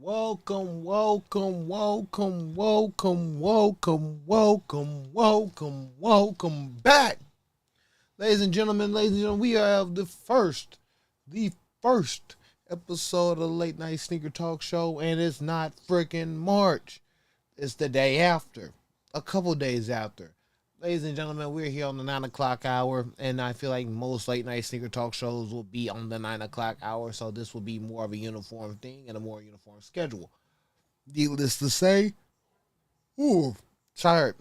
Welcome, welcome, welcome, welcome, welcome, welcome, welcome, welcome back. Ladies and gentlemen, we have the first episode of the Late Night Sneaker Talk Show, and it's not freaking March. It's the day after, a couple days after. Ladies and gentlemen, we're here on the 9 o'clock hour, and I feel like most late night sneaker talk shows will be on the 9 o'clock hour, so this will be more of a uniform thing and a more uniform schedule. Needless to say, ooh, tired.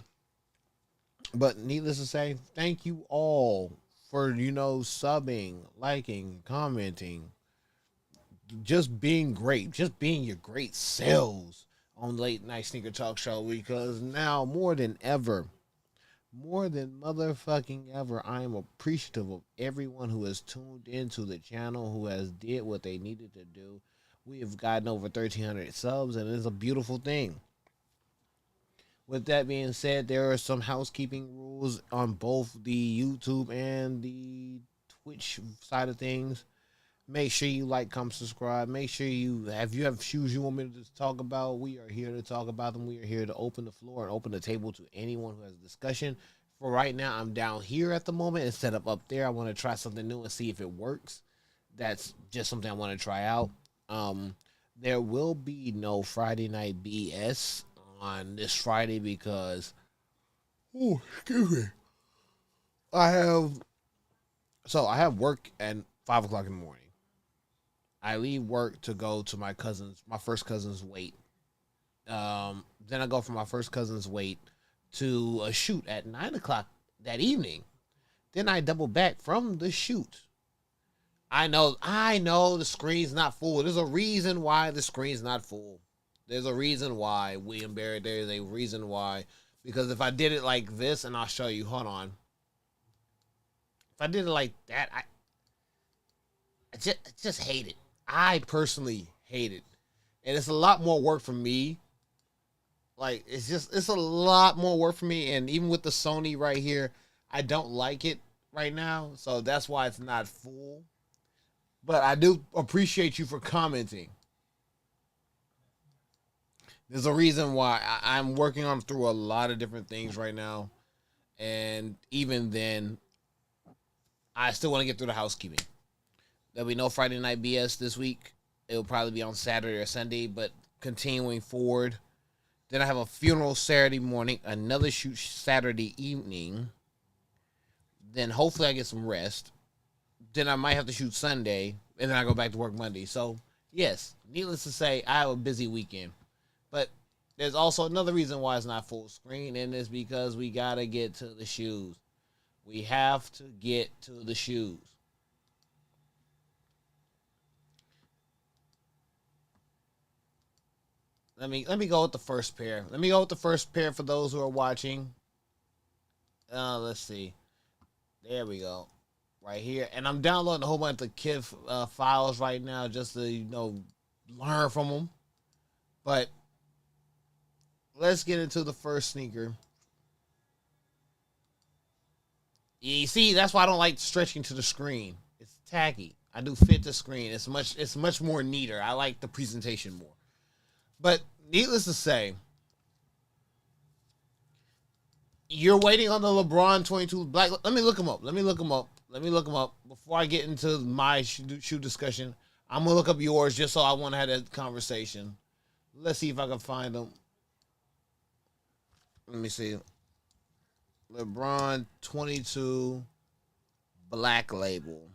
But needless to say, thank you all for subbing, liking, commenting, just being great, just being your great selves on Late Night Sneaker Talk Show. Because now more than motherfucking ever, I am appreciative of everyone who has tuned into the channel, who has did what they needed to do. We have gotten over 1,300 subs, and it's a beautiful thing. With that being said, there are some housekeeping rules on both the YouTube and the Twitch side of things. Make sure you like, comment, subscribe. Make sure you have shoes you want me to talk about. We are here to talk about them. We are here to open the floor and open the table to anyone who has a discussion. For right now, I'm down here at the moment instead of up there. I want to try something new and see if it works. That's just something I want to try out. Um, there will be no Friday night BS on this Friday because excuse me. I have I have work at 5 o'clock in the morning. I leave work to go to my first cousin's wake. Then I go from my first cousin's wake to a shoot at 9 o'clock that evening. Then I double back from the shoot. I know the screen's not full. There's a reason why the screen's not full. There's a reason why, William Barrett. There's a reason why. Because if I did it like this, and I'll show you, hold on. If I did it like that, I just hate it. I personally hate it. And it's a lot more work for me. Like, it's a lot more work for me. And even with the Sony right here, I don't like it right now. So that's why it's not full. But I do appreciate you for commenting. There's a reason why I'm working on through a lot of different things right now. And even then, I still want to get through the housekeeping. There'll be no Friday night BS this week. It'll probably be on Saturday or Sunday, but continuing forward. Then I have a funeral Saturday morning, another shoot Saturday evening. Then hopefully I get some rest. Then I might have to shoot Sunday, and then I go back to work Monday. So, yes, needless to say, I have a busy weekend. But there's also another reason why it's not full screen, and it's because we got to get to the shoes. We have to get to the shoes. Let me go with the first pair. Let me go with the first pair for those who are watching. Let's see. There we go. Right here. And I'm downloading a whole bunch of KIF files right now just to, learn from them. But let's get into the first sneaker. You see, that's why I don't like stretching to the screen. It's tacky. I do fit the screen. It's much more neater. I like the presentation more. But needless to say, you're waiting on the LeBron 22 Black. Let me look him up. Before I get into my shoe discussion. I'm gonna look up yours just so I want to have that conversation. Let's see if I can find them. Let me see. LeBron 22 Black Label.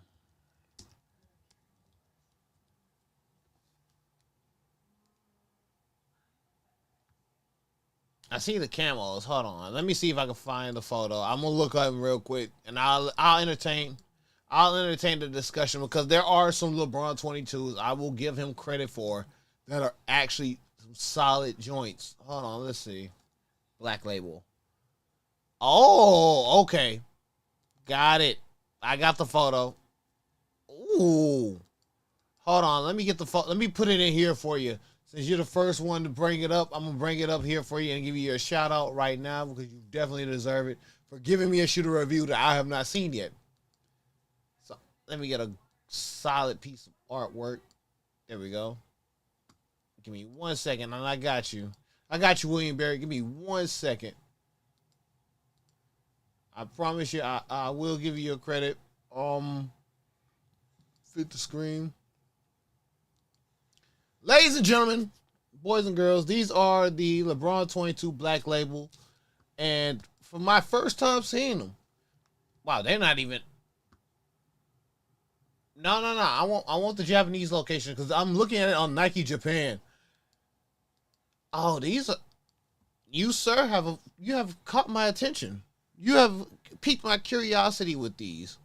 I see the camos. Hold on. Let me see if I can find the photo. I'm gonna look at them real quick, and I'll entertain the discussion because there are some LeBron 22s I will give him credit for that are actually some solid joints. Hold on. Let's see. Black Label. Oh, okay. Got it. I got the photo. Ooh. Hold on. Let me get the photo. Let me put it in here for you. Since you're the first one to bring it up, I'm going to bring it up here for you and give you a shout out right now because you definitely deserve it for giving me a shooter review that I have not seen yet. So let me get a solid piece of artwork. There we go. Give me 1 second, and I got you. I got you, William Barry. Give me 1 second. I promise you, I will give you your credit. Fit the screen. Ladies and gentlemen, boys and girls, these are the LeBron 22 Black Label. And for my first time seeing them, wow, they're not even. No. I want the Japanese location because I'm looking at it on Nike Japan. Oh, these are. You, sir, you have caught my attention. You have piqued my curiosity with these.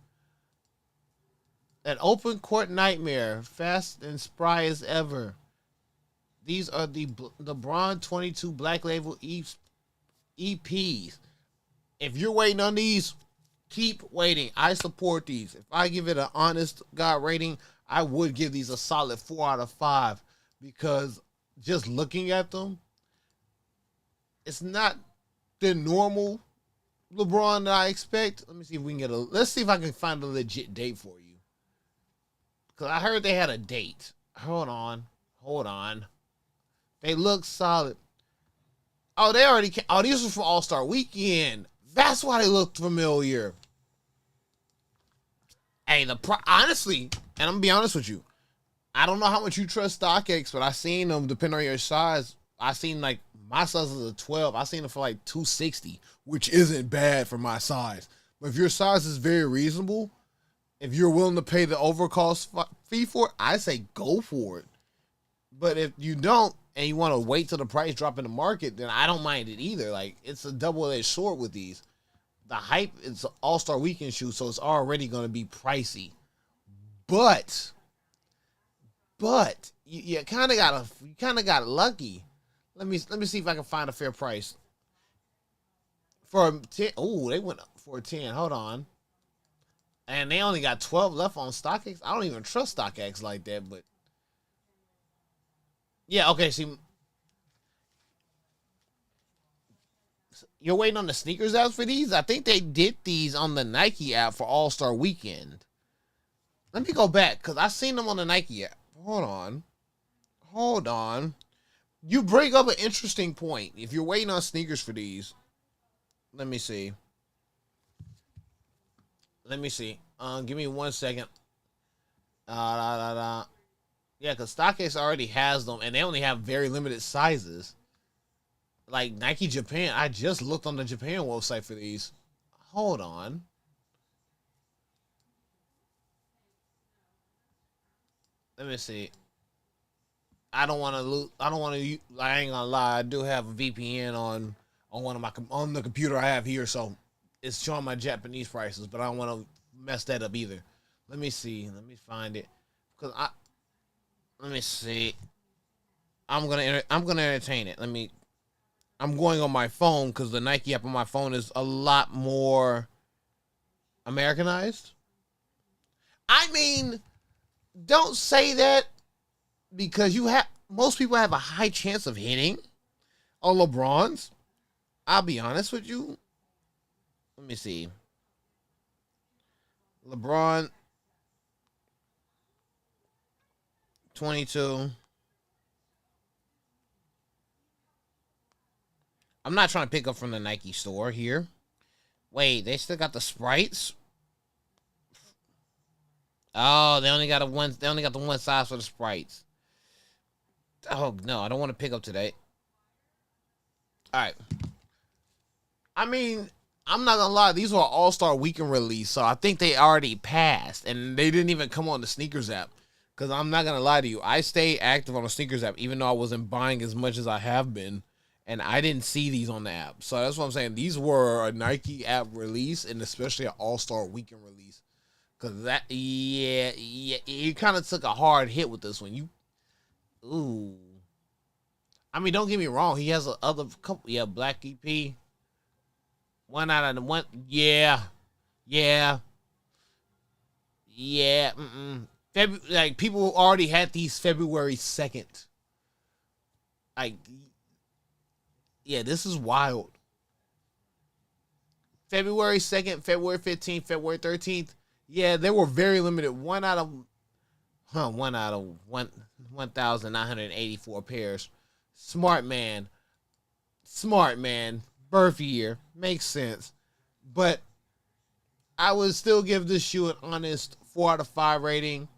An open court nightmare, fast and spry as ever. These are the LeBron 22 Black Label EPs. If you're waiting on these, keep waiting. I support these. If I give it an honest God rating, I would give these a solid 4 out of 5 because just looking at them, it's not the normal LeBron that I expect. Let me see if we can get let's see if I can find a legit date for you. Because I heard they had a date. Hold on. They look solid. Oh, they already came. Oh, these are for All-Star Weekend. That's why they look familiar. Hey, honestly, and I'm gonna be honest with you, I don't know how much you trust StockX, but I seen them depending on your size. I seen like my size is a 12. I seen them for like 260, which isn't bad for my size. But if your size is very reasonable, if you're willing to pay the overcost fee for it, I say go for it. But if you don't and you want to wait till the price drop in the market, then I don't mind it either. Like, it's a double-edged sword with these. The hype is an All-Star Weekend shoe, so it's already going to be pricey. But you kind of got lucky. Let me see if I can find a fair price for 10. Oh, they went up for a 10. Hold on. And they only got 12 left on StockX. I don't even trust StockX like that, but yeah, okay, see, you're waiting on the sneakers apps for these? I think they did these on the Nike app for All-Star Weekend. Let me go back, because I seen them on the Nike app. Hold on. You bring up an interesting point. If you're waiting on sneakers for these, let me see. Give me 1 second. Yeah, because StockX already has them, and they only have very limited sizes. Like Nike Japan, I just looked on the Japan website for these. Hold on. Let me see. I don't want to lose. I ain't gonna lie. I do have a VPN on on the computer I have here, so it's showing my Japanese prices. But I don't want to mess that up either. Let me see. Let me find it. Let me see. I'm gonna entertain it. I'm going on my phone because the Nike app on my phone is a lot more Americanized. I mean, don't say that because most people have a high chance of hitting on LeBron's. I'll be honest with you. Let me see. LeBron 22. I'm not trying to pick up from the Nike store here. Wait, they still got the sprites? Oh, they only got the one size for the sprites. Oh no, I don't want to pick up today. Alright. I mean, I'm not gonna lie, these were All-Star Weekend release, so I think they already passed, and they didn't even come on the sneakers app. Because I'm not gonna lie to you, I stay active on the sneakers app, even though I wasn't buying as much as I have been. And I didn't see these on the app. So that's what I'm saying. These were a Nike app release and especially an All-Star Weekend release. Because that, yeah, you kind of took a hard hit with this one. Ooh. I mean, don't get me wrong. He has a other couple, Black EP. One out of the one, yeah. Like, people already had these February 2nd. Like, yeah, this is wild. February 2nd, February 15th, February 13th. Yeah, they were very limited. One out of... One out of 1,984 pairs. Smart man. Smart man. Birth year. Makes sense. But I would still give this shoe an honest 4 out of 5 rating.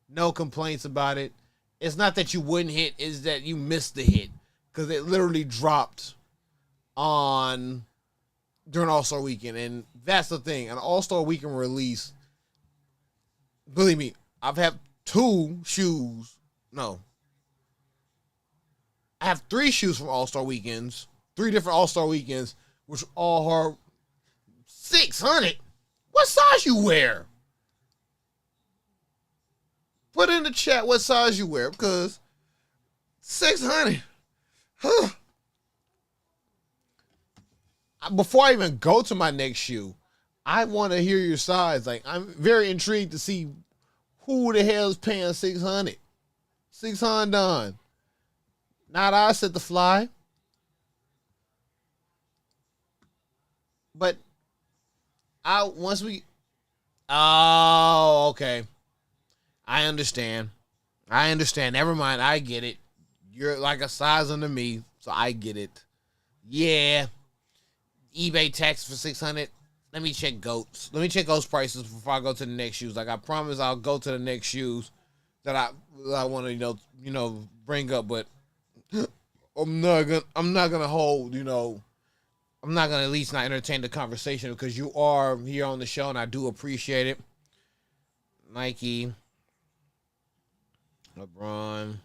No complaints about it. It's not that you wouldn't hit, it's that you missed the hit. Because it literally dropped on during All-Star Weekend. And that's the thing. An All-Star Weekend release, believe me, I've had 2 shoes. No. I have 3 shoes from All-Star Weekends. 3 different All-Star Weekends, which all are 600. What size you wear? Put in the chat what size you wear, because 600. Huh. Before I even go to my next shoe, I want to hear your size. Like, I'm very intrigued to see who the hell is paying 600. 600 done. Not I said the fly. But once we, oh, okay. I understand. Never mind. I get it. You're like a size under me, so I get it. Yeah. eBay tax for 600. Let me check GOATs. Let me check GOATs prices before I go to the next shoes. Like, I promise I'll go to the next shoes that I want to bring up, but I'm not gonna hold, I'm not gonna at least not entertain the conversation, because you are here on the show and I do appreciate it. Nike, LeBron,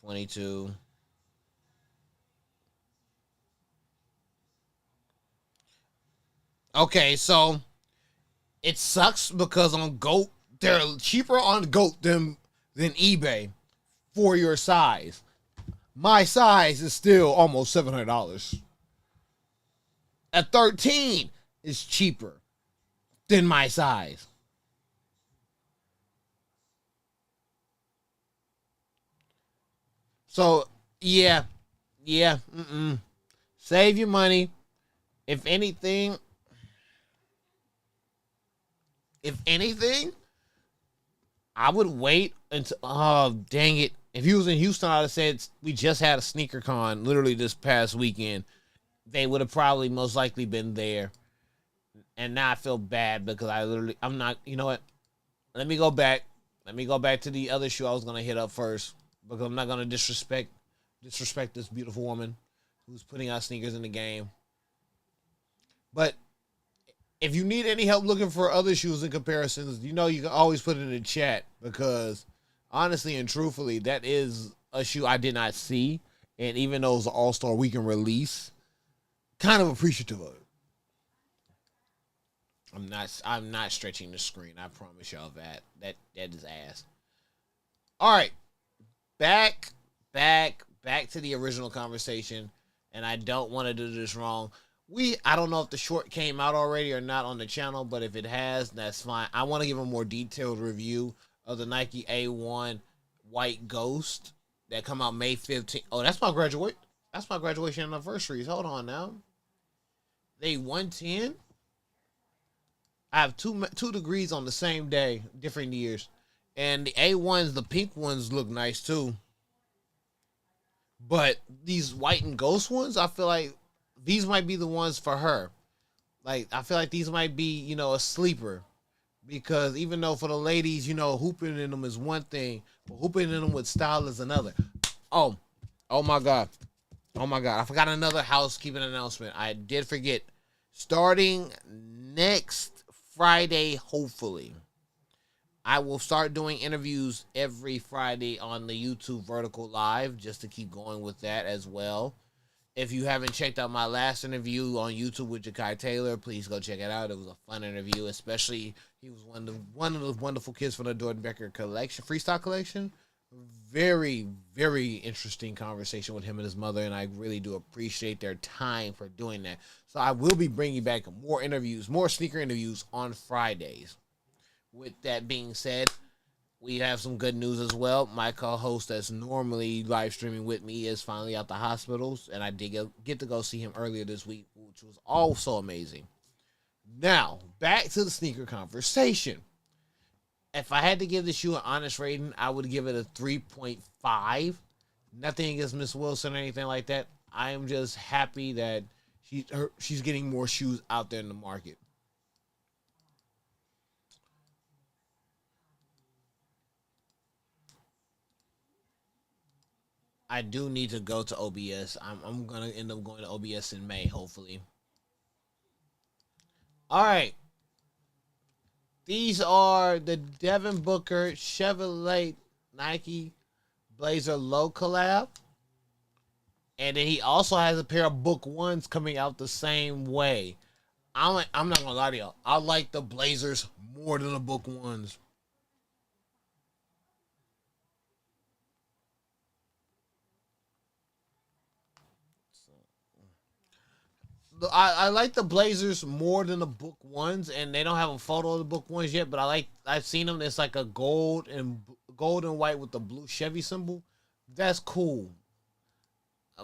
22. Okay, so it sucks because on GOAT, they're cheaper on GOAT than eBay for your size. My size is still almost $700. At 13 is cheaper than my size. So, yeah. Save your money. If anything, I would wait until, oh, dang it. If he was in Houston, I'd have said we just had a sneaker con literally this past weekend. They would have probably most likely been there. And now I feel bad because I'm not, you know what? Let me go back. To the other shoe I was going to hit up first, because I'm not going to disrespect this beautiful woman who's putting out sneakers in the game. But if you need any help looking for other shoes and comparisons, you can always put it in the chat, because honestly and truthfully, that is a shoe I did not see. And even though it was an All-Star Weekend release, kind of appreciative of it. I'm not stretching the screen. I promise y'all that is ass. All right. Back to the original conversation, and I don't want to do this wrong. I don't know if the short came out already or not on the channel, but if it has, that's fine. I want to give a more detailed review of the Nike A1 White Ghost that come out May 15th. Oh, that's my graduation anniversary. Hold on now. They 110. I have two degrees on the same day, different years. And the A1s, the pink ones, look nice too. But these white and ghost ones, I feel like these might be the ones for her. Like, I feel like these might be, a sleeper. Because even though for the ladies, hooping in them is one thing, but hooping in them with style is another. Oh my God. I forgot another housekeeping announcement. I did forget. Starting next Friday, hopefully, I will start doing interviews every Friday on the YouTube Vertical Live, just to keep going with that as well. If you haven't checked out my last interview on YouTube with Jakai Taylor, please go check it out. It was a fun interview, especially he was one of the wonderful kids from the Jordan Becker collection, freestyle collection. Very, very interesting conversation with him and his mother, and I really do appreciate their time for doing that. So I will be bringing back more interviews, more sneaker interviews on Fridays. With that being said, we have some good news as well. My co-host that's normally live streaming with me is finally out the hospitals, and I did get to go see him earlier this week, which was also amazing. Now, back to the sneaker conversation. If I had to give the shoe an honest rating, I would give it a 3.5. Nothing against Miss Wilson or anything like that. I am just happy that she's getting more shoes out there in the market. I do need to go to OBS. I'm gonna end up going to OBS in May, hopefully. All right, these are the Devin Booker Chevrolet Nike Blazer Low collab. And then he also has a pair of Book Ones coming out the same way. I'm not gonna lie to y'all. I like the Blazers more than the Book Ones. I like the Blazers more than the Book Ones, and they don't have a photo of the Book Ones yet. But I've seen them. It's like a gold and white with the blue Chevy symbol. That's cool.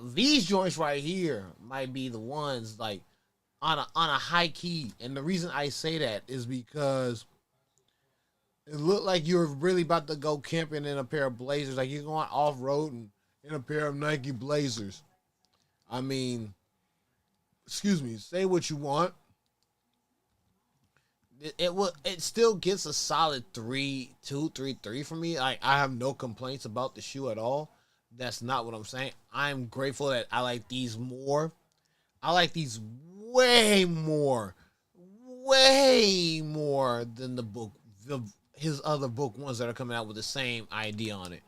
These joints right here might be the ones like on a high key, and the reason I say that is because it looked like you're really about to go camping in a pair of Blazers, like you're going off road and in a pair of Nike Blazers. I mean, excuse me, say what you want. It still gets a solid 3.2, 3.3 for me. I have no complaints about the shoe at all. That's not what I'm saying. I'm grateful that I like these more. I like these way more than his other Book Ones that are coming out with the same idea on it.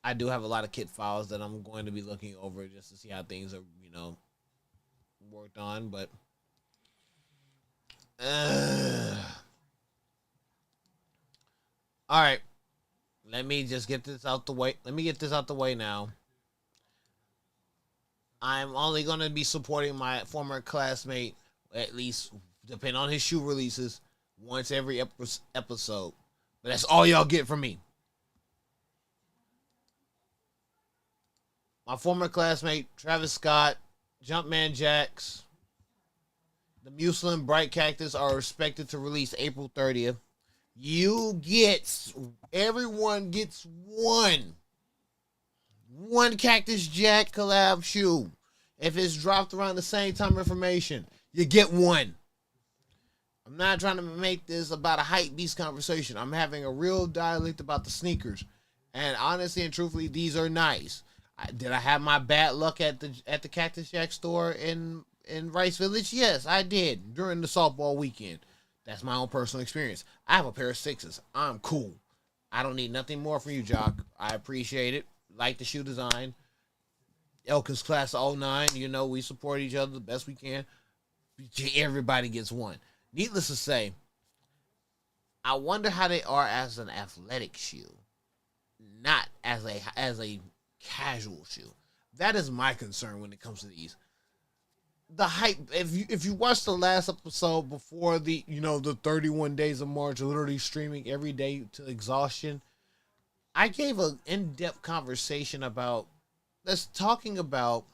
I do have a lot of kit files that I'm going to be looking over just to see how things are, worked on. But uh, all right, let me just get this out the way. Let me get this out the way now. I'm only going to be supporting my former classmate, at least depending on his shoe releases, once every episode. But that's all y'all get from me. My former classmate, Travis Scott, Jumpman Jacks, the Muslin Bright Cactus are expected to release April 30th. Everyone gets one Cactus Jack collab shoe. If it's dropped around the same time information, you get one. I'm not trying to make this about a hype beast conversation. I'm having a real dialect about the sneakers. And honestly and truthfully, these are nice. Did I have my bad luck at the Cactus Jack store in Rice Village? Yes, I did during the softball weekend. That's my own personal experience. I have a pair of sixes. I'm cool. I don't need nothing more from you, Jock. I appreciate it. Like the shoe design. Elkins class of '09. We support each other the best we can. Everybody gets one. Needless to say, I wonder how they are as an athletic shoe, not as a casual shoe. That is my concern when it comes to these. The hype. If you watch the last episode before the 31 days of March, literally streaming every day to exhaustion, I gave an in-depth conversation about let's talking about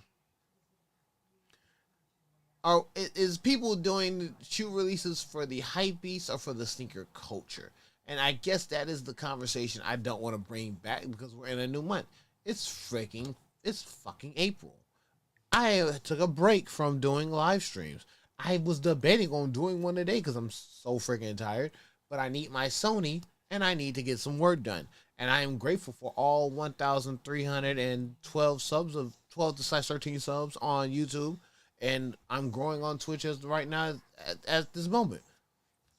is people doing shoe releases for the hype beast or for the sneaker culture? And I guess that is the conversation I don't want to bring back because we're in a new month. It's fucking April. I took a break from doing live streams. I was debating on doing one today because I'm so freaking tired. But I need my Sony and I need to get some work done. And I am grateful for all 1,312 subs of 12 to 13 subs on YouTube. And I'm growing on Twitch as right now at this moment.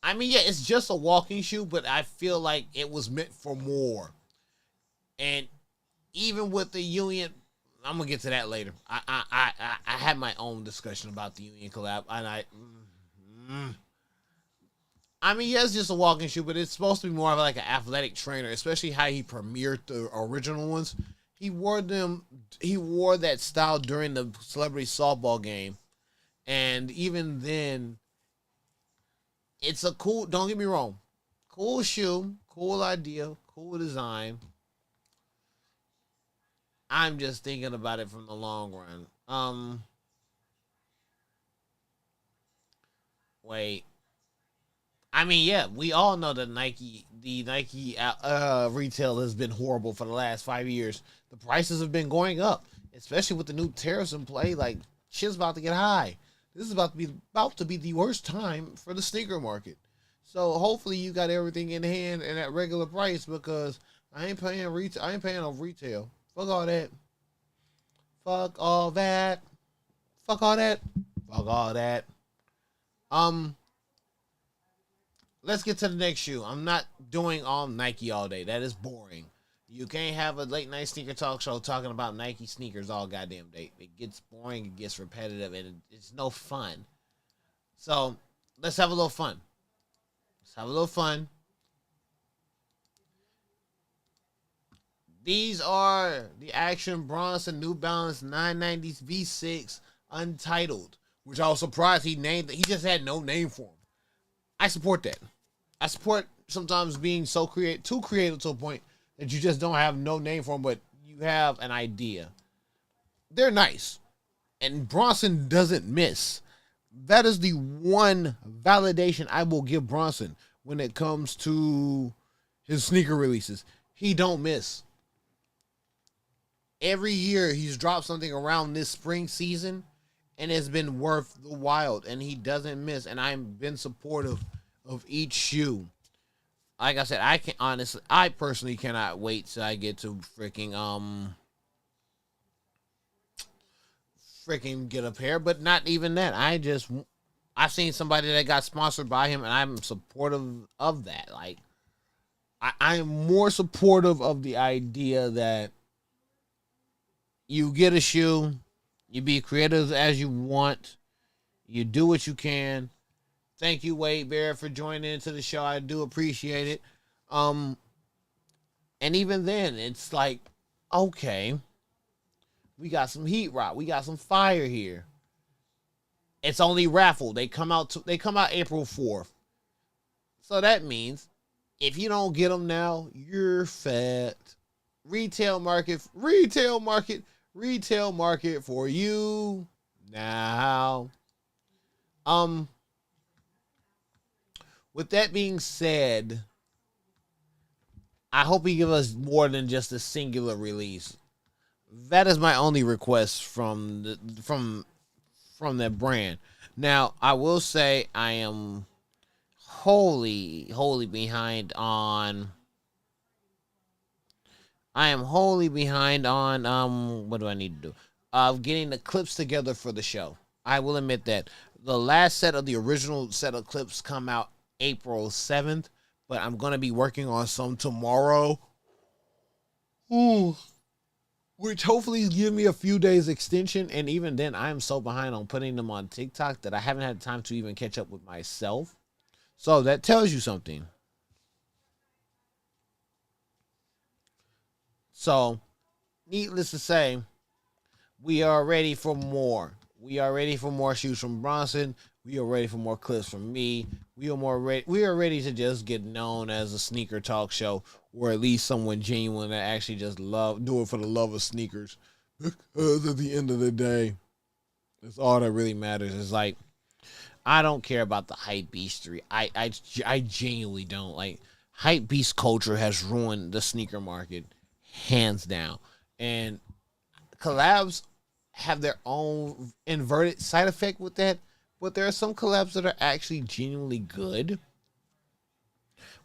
I mean, yeah, it's just a walking shoe, but I feel like it was meant for more. And even with the Union, I'm gonna get to that later. I had my own discussion about the Union collab, and mm, I mean, yeah, it's just a walking shoe, but it's supposed to be more of like an athletic trainer, especially how he premiered the original ones. He wore them. He wore that style during the celebrity softball game, and even then, it's a cool. Don't get me wrong, cool shoe, cool idea, cool design. I'm just thinking about it from the long run. Wait. I mean, yeah, we all know that the Nike retail has been horrible for the last 5 years. The prices have been going up, especially with the new tariffs in play. Like shit's about to get high. This is about to be the worst time for the sneaker market. So hopefully you got everything in hand and at regular price because I ain't paying retail. I ain't paying no retail. Fuck all that. Fuck all that. Fuck all that. Fuck all that. Um, let's get to the next shoe. I'm not doing all Nike all day. That is boring. You can't have a late night sneaker talk show talking about Nike sneakers all goddamn day. It gets boring, it gets repetitive, and it's no fun. So let's have a little fun. Let's have a little fun. These are the Action Bronson New Balance 990s V6 Untitled, which I was surprised he named. He just had no name for them. I support that. I support sometimes being too creative to a point that you just don't have no name for them, but you have an idea. They're nice, and Bronson doesn't miss. That is the one validation I will give Bronson when it comes to his sneaker releases. He don't miss. Every year he's dropped something around this spring season, and it's been worth the while, and he doesn't miss. And I've been supportive of each shoe. Like I said, I personally cannot wait till I get to freaking get a pair. But not even that. I've seen somebody that got sponsored by him, and I'm supportive of that. Like I am more supportive of the idea that you get a shoe, you be creative as you want, you do what you can. Thank you, Wade Barrett, for joining into the show. I do appreciate it. And even then, it's like, okay, we got some heat rock, we got some fire here. It's only raffle. They come out April 4th. So that means if you don't get them now, you're fat. Retail market for you now. With that being said, I hope he give us more than just a singular release. That is my only request from that brand. Now, I will say I am wholly behind on. What do I need to do? Of getting the clips together for the show. I will admit that the last set of the original set of clips come out April 7th, but I'm going to be working on some tomorrow. Ooh. Which hopefully give me a few days extension, and even then I'm so behind on putting them on TikTok that I haven't had time to even catch up with myself. So that tells you something. So, needless to say, we are ready for more. We are ready for more shoes from Bronson. We are ready for more clips from me. We are ready to just get known as a sneaker talk show, or at least someone genuine that actually just do it for the love of sneakers. Because at the end of the day, that's all that really matters. It's like, I don't care about the hype beastery. I genuinely don't. Like, hype beast culture has ruined the sneaker market, hands down. And collabs have their own inverted side effect with that, but there are some collabs that are actually genuinely good.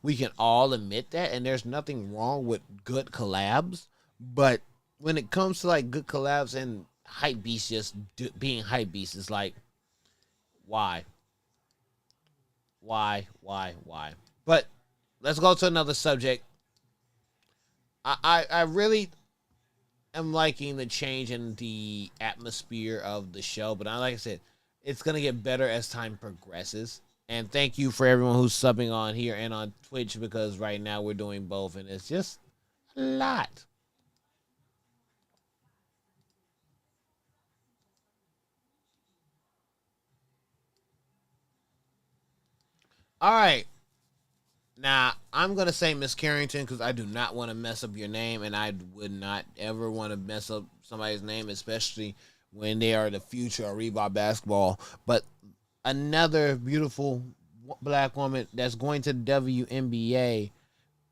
We can all admit that, and there's nothing wrong with good collabs. But when it comes to like good collabs and hype beasts being hype beasts, it's like, why? But let's go to another subject. I really am liking the change in the atmosphere of the show, but like I said, it's gonna get better as time progresses. And thank you for everyone who's subbing on here and on Twitch, because right now we're doing both, and it's just a lot. All right. Now, I'm going to say Miss Carrington because I do not want to mess up your name, and I would not ever want to mess up somebody's name, especially when they are the future of Reebok basketball. But another beautiful black woman that's going to the WNBA.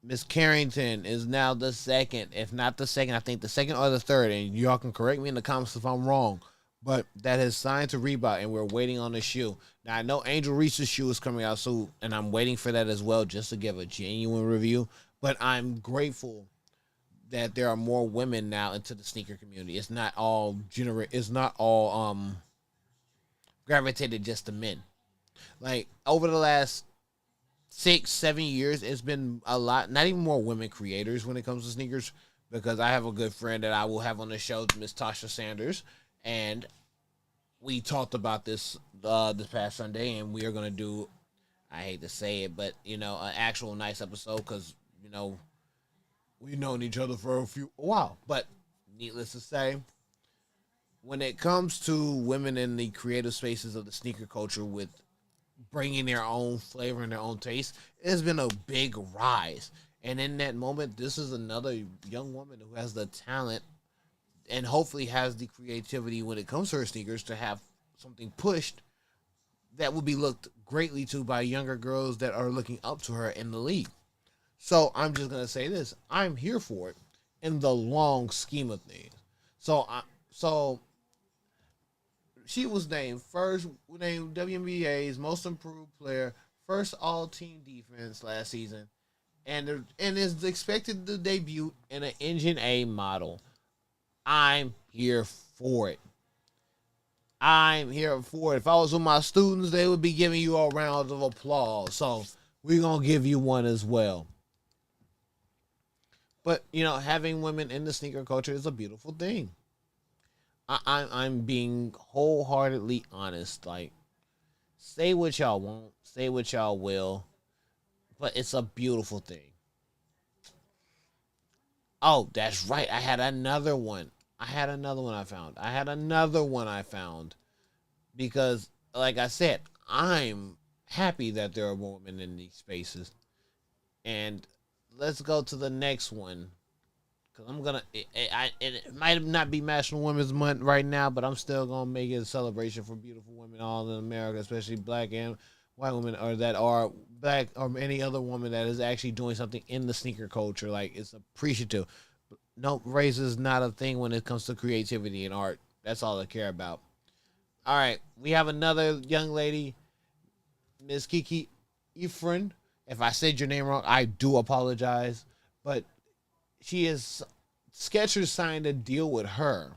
Miss Carrington is now the second, if not the second, I think the second or the third, and y'all can correct me in the comments if I'm wrong, but that has signed to Reebok, and we're waiting on the shoe. Now, I know Angel Reese's shoe is coming out soon, and I'm waiting for that as well, just to give a genuine review, but I'm grateful that there are more women now into the sneaker community. It's not all gravitated just to men. Like, over the last 6-7 years, it's been a lot, not even more women creators when it comes to sneakers, because I have a good friend that I will have on the show, Miss Tasha Sanders, and we talked about this past Sunday, and we are going to do, I hate to say it, but, an actual nice episode, because, we've known each other for a while, but needless to say, when it comes to women in the creative spaces of the sneaker culture with bringing their own flavor and their own taste, it has been a big rise. And in that moment, this is another young woman who has the talent and hopefully has the creativity when it comes to her sneakers to have something pushed that will be looked greatly to by younger girls that are looking up to her in the league. So I'm just going to say this. I'm here for it in the long scheme of things. So she was named WNBA's most improved player, first all-team defense last season, and is expected to debut in an Engine A model. I'm here for it. I'm here for it. If I was with my students, they would be giving you a round of applause. So we're going to give you one as well. But, having women in the sneaker culture is a beautiful thing. I'm being wholeheartedly honest. Like, say what y'all want, say what y'all will, but it's a beautiful thing. Oh, that's right. I had another one I found. Because, like I said, I'm happy that there are women in these spaces. And let's go to the next one. Because I'm going to... It might not be National Women's Month right now, but I'm still going to make it a celebration for beautiful women all in America, especially black and white women, or that are black, or any other woman that is actually doing something in the sneaker culture. Like, it's appreciative. No, race is not a thing when it comes to creativity and art. That's all I care about. All right, we have another young lady, Miss Kiki Ephraim. If I said your name wrong, I do apologize. But Skechers signed a deal with her.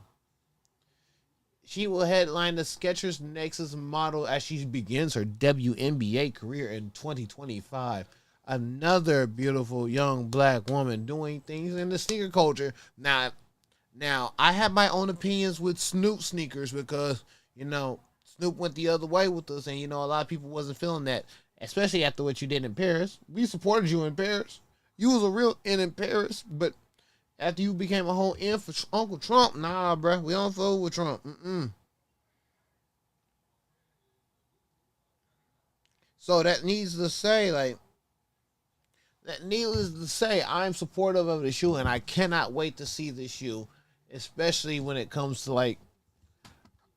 She will headline the Skechers Nexus model as she begins her WNBA career in 2025. Another beautiful young black woman doing things in the sneaker culture. Now, I have my own opinions with Snoop sneakers because, Snoop went the other way with us, and, a lot of people wasn't feeling that, especially after what you did in Paris. We supported you in Paris. You was a real in Paris, but after you became a whole in for Uncle Trump, nah, bruh, we don't fool with Trump. So needless to say, I'm supportive of the shoe, and I cannot wait to see the shoe, especially when it comes to, like,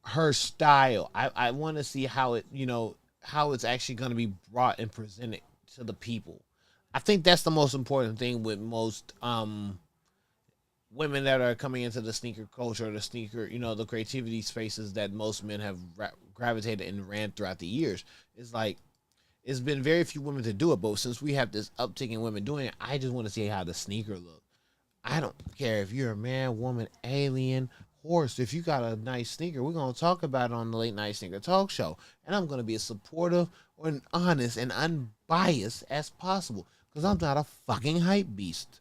her style. I want to see how it's actually going to be brought and presented to the people. I think that's the most important thing with most women that are coming into the sneaker culture, the sneaker, the creativity spaces that most men have gravitated and ran throughout the years. It's like, it's been very few women to do it, but since we have this uptick in women doing it, I just want to see how the sneaker look. I don't care if you're a man, woman, alien, horse. If you got a nice sneaker, we're going to talk about it on the Late Night Sneaker Talk Show. And I'm going to be as supportive and honest and unbiased as possible because I'm not a fucking hype beast.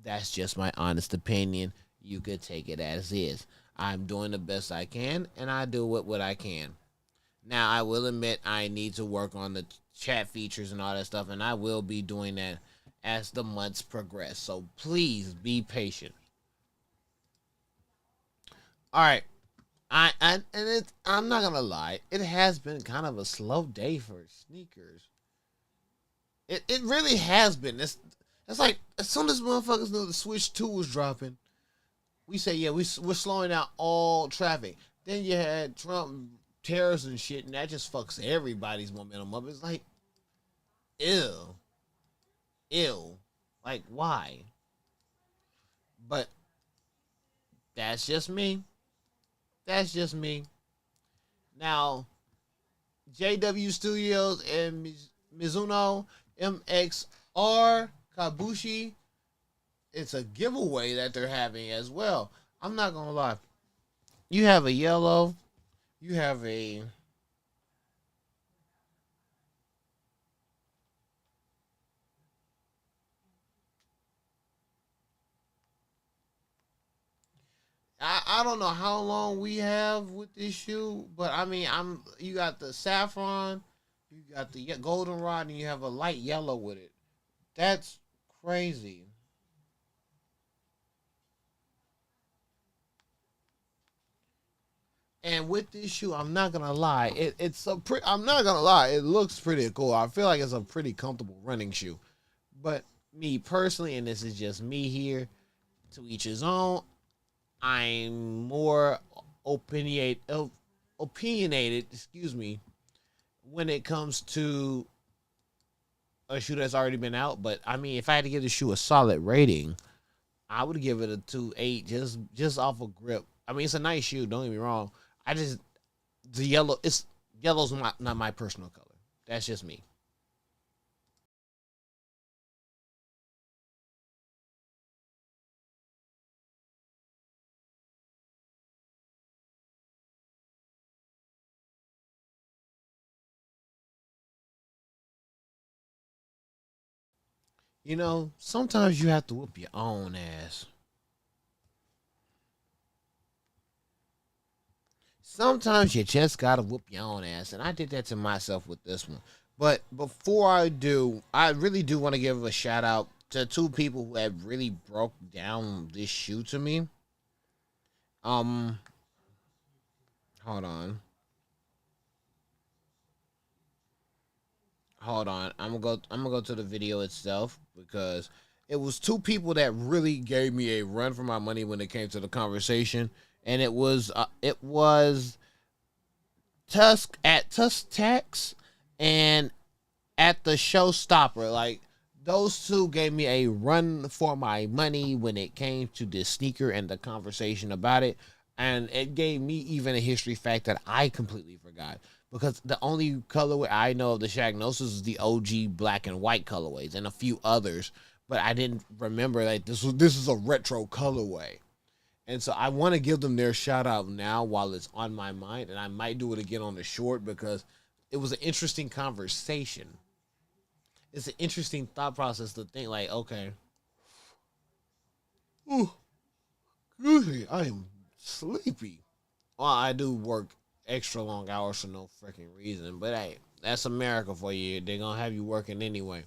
That's just my honest opinion. You could take it as is. I'm doing the best I can, and I do what I can. Now, I will admit I need to work on the chat features and all that stuff, and I will be doing that as the months progress. So please be patient. All right. I'm not gonna lie, it has been kind of a slow day for sneakers. It really has been. It's like as soon as motherfuckers knew the Switch 2 was dropping, we say we're slowing down all traffic. Then you had Trump tariffs and shit, and that just fucks everybody's momentum up. It's like, Ew. Ew. Like, why? But that's just me. That's just me. Now, JW Studios and Mizuno MXR Kabushi, it's a giveaway that they're having as well. I'm not gonna lie. You have a yellow, you have a I don't know how long we have with this shoe, but I mean I'm you got the saffron, you got the goldenrod, and you have a light yellow with it. That's crazy. And with this shoe, I'm not gonna lie, I'm not gonna lie, it looks pretty cool. I feel like it's a pretty comfortable running shoe. But me personally, and this is just me here, to each his own. I'm more opinionated, excuse me, when it comes to a shoe that's already been out. But I mean, if I had to give the shoe a solid rating, I would give it a 2.8 just off of grip. I mean, it's a nice shoe. Don't get me wrong. I just the yellow. It's yellow's not my personal color. That's just me. Sometimes you have to whoop your own ass. Sometimes you just gotta whoop your own ass, and I did that to myself with this one. But before I do, I really do want to give a shout out to two people who have really broke down this shoe to me. Um, hold on, hold on. I'm gonna go to the video itself because it was two people that really gave me a run for my money when it came to the conversation, and it was Tusk Tax and at the showstopper. Like those two gave me a run for my money when it came to this sneaker and the conversation about it. And it gave me even a history fact that I completely forgot. Because the only colorway I know of the Shagnosis is the OG black and white colorways and a few others. But I didn't remember like this is a retro colorway. And so I want to give them their shout out now while it's on my mind. And I might do it again on the short because it was an interesting conversation. It's an interesting thought process to think like, okay, ooh, excuse me, I am sleepy. Well, I do work extra long hours for no freaking reason, but hey, that's America for you. They're gonna have you working anyway.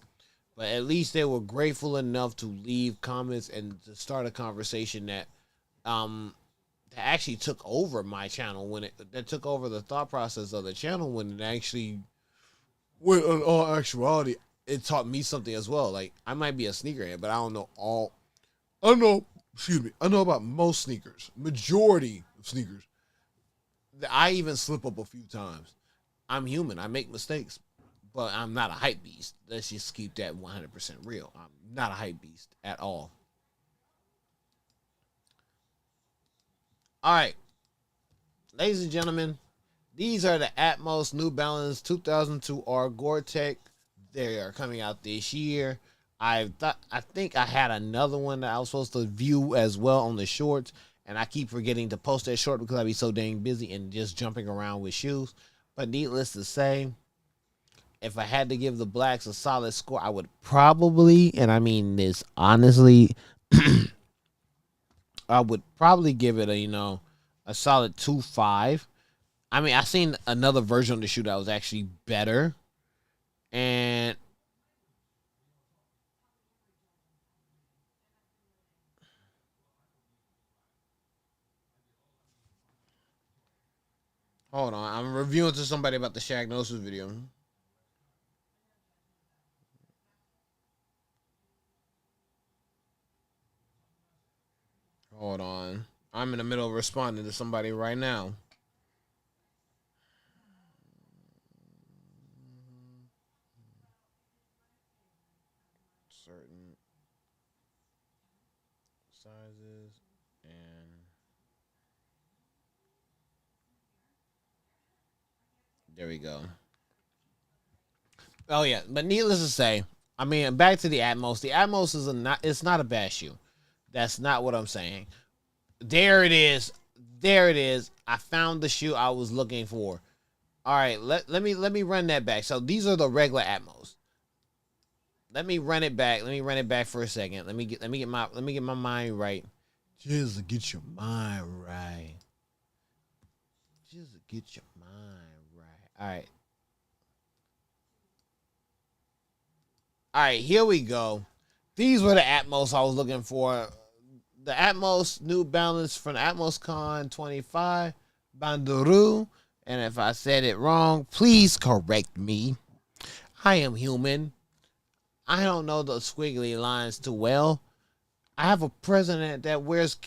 But at least they were grateful enough to leave comments and to start a conversation um that actually took over my channel when it that took over the thought process of the channel when it actually when in all actuality it taught me something as well. Like I might be a sneakerhead, but I don't know all I know, excuse me, I know about most sneakers, majority of sneakers. I even slip up a few times. I'm human. I make mistakes, but I'm not a hype beast. Let's just keep that 100% real. I'm not a hype beast at all. All right, ladies and gentlemen, these are the Atmos New Balance 2002 R Gore-Tex. They are coming out this year. I think I had another one that I was supposed to view as well on the shorts, and I keep forgetting to post that short because I be so dang busy and just jumping around with shoes. But needless to say, if I had to give the blacks a solid score, I would probably, and I mean this honestly, I would probably give it a solid 2.5. I mean, I seen another version of the shoe that was actually better, and hold on, I'm reviewing to somebody about the Shagnosis video. Hold on, I'm in the middle of responding to somebody right now. There we go. Oh yeah, but needless to say, I mean, back to the Atmos. The Atmos is not. It's not a bad shoe. That's not what I'm saying. There it is. There it is. I found the shoe I was looking for. All right, let me run that back. So these are the regular Atmos. Let me run it back. Let me run it back for a second. Let me get my mind right. Just get your mind right. Just get your mind right. All right. All right, here we go. These were the Atmos I was looking for. The Atmos New Balance from the Atmos Con 25 Banduru. And if I said it wrong, please correct me. I am human. I don't know the squiggly lines too well. I have a president that wears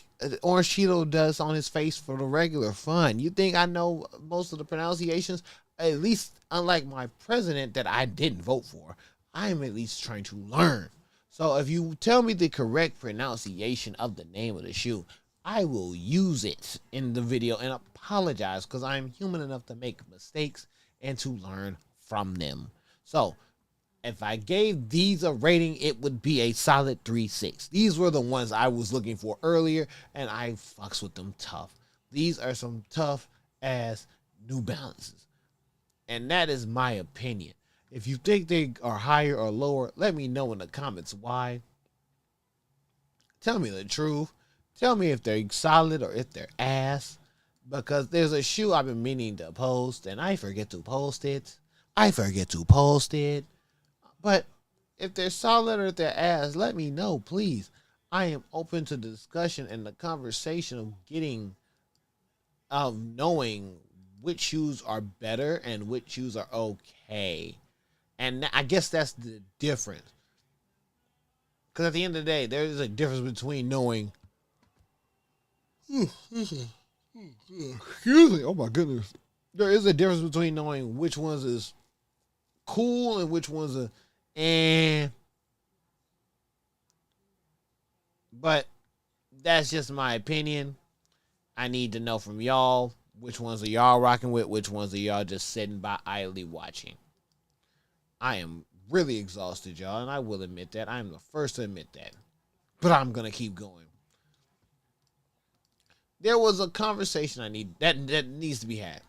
orange Cheeto dust on his face for the regular fun. You think I know most of the pronunciations? At least, unlike my president that I didn't vote for, I am at least trying to learn. So if you tell me the correct pronunciation of the name of the shoe, I will use it in the video and apologize because I'm human enough to make mistakes and to learn from them. So if I gave these a rating, it would be a solid 3.6. These were the ones I was looking for earlier, and I fucks with them tough. These are some tough ass New Balances. And that is my opinion. If you think they are higher or lower, let me know in the comments why. Tell me the truth. Tell me if they're solid or if they're ass. Because there's a shoe I've been meaning to post, and I forget to post it. But if they're solid or if they're ass, let me know, please. I am open to discussion and the conversation of knowing which shoes are better and which shoes are okay. And I guess that's the difference. Because at the end of the day, there is a difference between knowing. Excuse me. Oh my goodness. There is a difference between knowing which ones is cool and which ones are But that's just my opinion. I need to know from y'all which ones are y'all rocking with, which ones are y'all just sitting by idly watching. I am really exhausted, y'all, and I will admit that. I am the first to admit that. But I'm going to keep going. There was a conversation that needs to be had.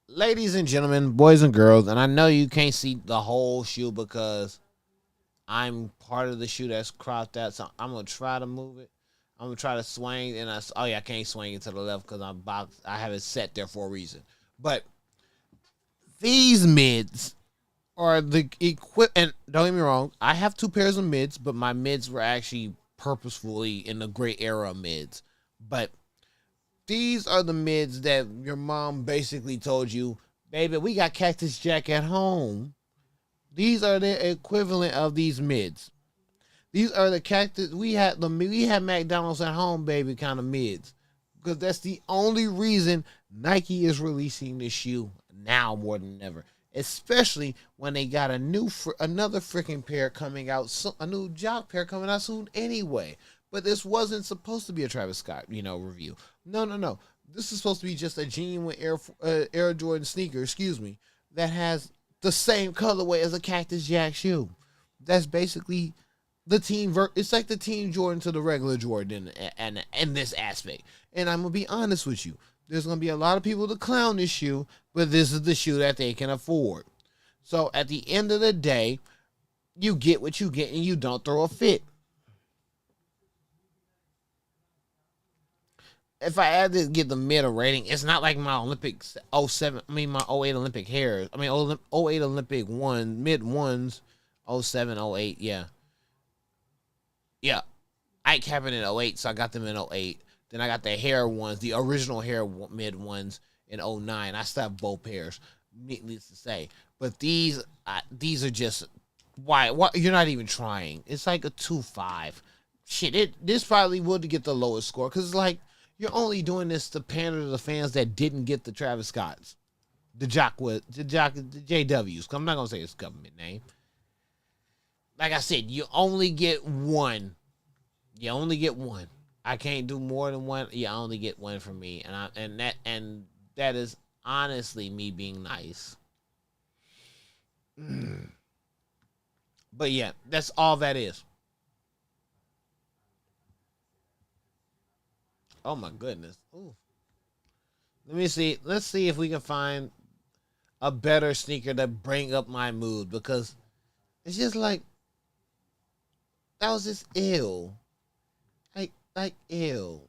Ladies and gentlemen, boys and girls, and I know you can't see the whole shoe because I'm part of the shoe that's cropped out, so I'm gonna try to move it. I'm gonna try to swing, and I can't swing it to the left because I have it set there for a reason. But these mids are the and don't get me wrong, I have two pairs of mids, but my mids were actually purposefully in the gray era mids. But these are the mids that your mom basically told you, baby, we got Cactus Jack at home. These are the equivalent of these mids. These are the cactus. We had McDonald's at home, baby, kind of mids. Because that's the only reason Nike is releasing this shoe now more than ever. Especially when they got another freaking pair coming out, a new jock pair coming out soon anyway. But this wasn't supposed to be a Travis Scott, review. No. This is supposed to be just a genuine Air Jordan sneaker, that has the same colorway as a Cactus Jack shoe. That's basically the team. It's like the Team Jordan to the regular Jordan in this aspect. And I'm going to be honest with you. There's going to be a lot of people to clown this shoe, but this is the shoe that they can afford. So at the end of the day, you get what you get and you don't throw a fit. If I had to give the mid a rating, it's not like my Olympics my 08 Olympic hairs. 08 Olympic mid ones, 07, 08, yeah. Yeah. I capped it in 08, so I got them in 08. Then I got the hair ones, the original hair mid ones in 09. I still have both pairs, needless to say. But these are just, why you're not even trying. It's like a 2.5. Shit, this probably would get the lowest score, because it's like, you're only doing this to pander to the fans that didn't get the Travis Scotts. the JWs. I'm not gonna say it's government name. Like I said, you only get one. You only get one. I can't do more than one. You only get one from me, and that is honestly me being nice. But yeah, that's all that is. Oh my goodness. Ooh. Let me see. Let's see if we can find a better sneaker to bring up my mood because it's just like that was just ill. Like ill.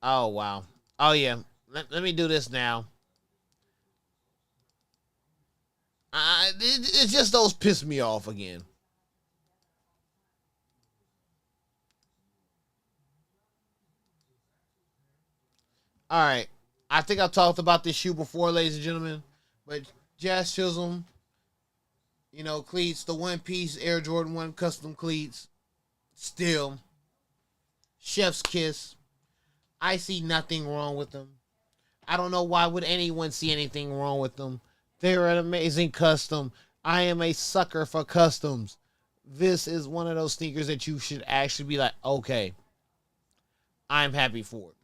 Oh wow. Oh yeah. Let me do this now. It's just those piss me off again. All right. I think I've talked about this shoe before, ladies and gentlemen. But Jazz Chisholm, cleats, the one piece Air Jordan 1 custom cleats, still, chef's kiss. I see nothing wrong with them. I don't know why would anyone see anything wrong with them. They're an amazing custom. I am a sucker for customs. This is one of those sneakers that you should actually be like, okay, I'm happy for it.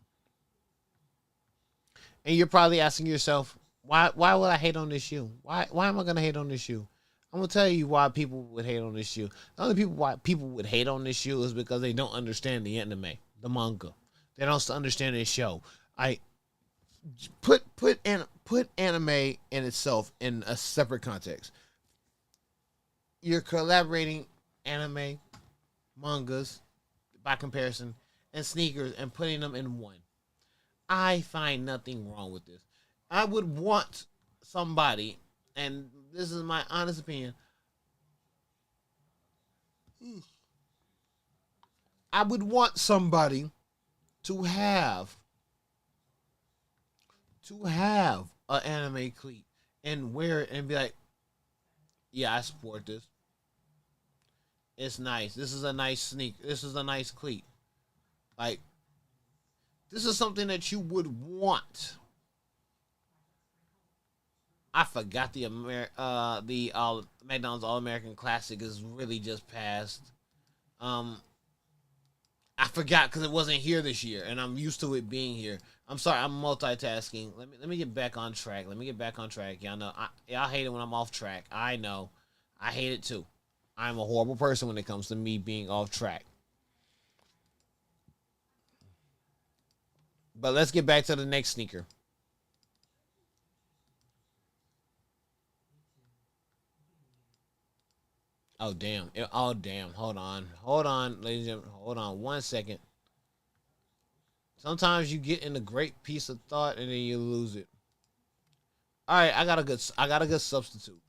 And you're probably asking yourself, why would I hate on this shoe? Why am I gonna hate on this shoe? I'm gonna tell you why people would hate on this shoe. The only people why people would hate on this shoe is because they don't understand the anime, the manga. They don't understand this show. I put anime in itself in a separate context. You're collaborating anime, mangas by comparison, and sneakers and putting them in one. I find nothing wrong with this. I would want somebody, and this is my honest opinion. I would want somebody to have an anime cleat and wear it and be like, yeah, I support this. It's nice. This is a nice sneak. This is a nice cleat. Like this is something that you would want. I forgot the McDonald's All American Classic is really just passed. Um, I forgot because it wasn't here this year, and I'm used to it being here. I'm sorry, I'm multitasking. Let me get back on track. Let me get back on track. Y'all know y'all hate it when I'm off track. I know, I hate it too. I'm a horrible person when it comes to me being off track. But let's get back to the next sneaker. Oh damn! Oh damn! Hold on, ladies and gentlemen. Hold on 1 second. Sometimes you get in a great piece of thought and then you lose it. All right, I got a good substitute